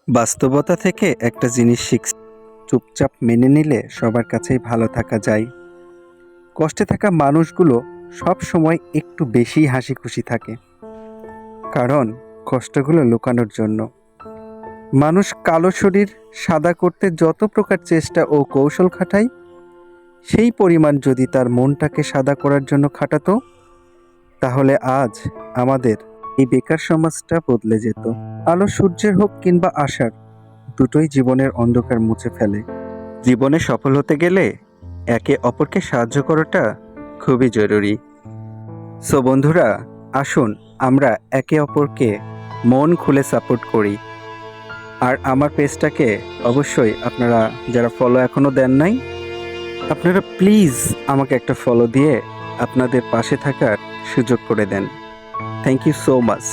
বাস্তবতা থেকে একটা জিনিস শিখছি, চুপচাপ মেনে নিলে সবার কাছেই ভালো থাকা যায়। কষ্টে থাকা মানুষগুলো সব সময় একটু বেশি হাসি খুশি থাকে, কারণ কষ্টগুলো লুকানোর জন্য। মানুষ কালো শরীর সাদা করতে যত প্রকার চেষ্টা ও কৌশল খাটায়, সেই পরিমাণ যদি তার মনটাকে সাদা করার জন্য খাটাতো, তাহলে আজ আমাদের এই বেকার সমাজটা বদলে যেত। আলো সূর্যের হোক কিংবা আশার, দুটোই জীবনের অন্ধকার মুছে ফেলে। জীবনে সফল হতে গেলে একে অপরকে সাহায্য করাটা খুবই জরুরি। সো বন্ধুরা, আসুন আমরা একে অপরকে মন খুলে সাপোর্ট করি। আর আমার পেজটাকে অবশ্যই আপনারা যারা ফলো এখনও দেন নাই, আপনারা প্লিজ আমাকে একটা ফলো দিয়ে আপনাদের পাশে থাকার সুযোগ করে দেন। Thank you so much.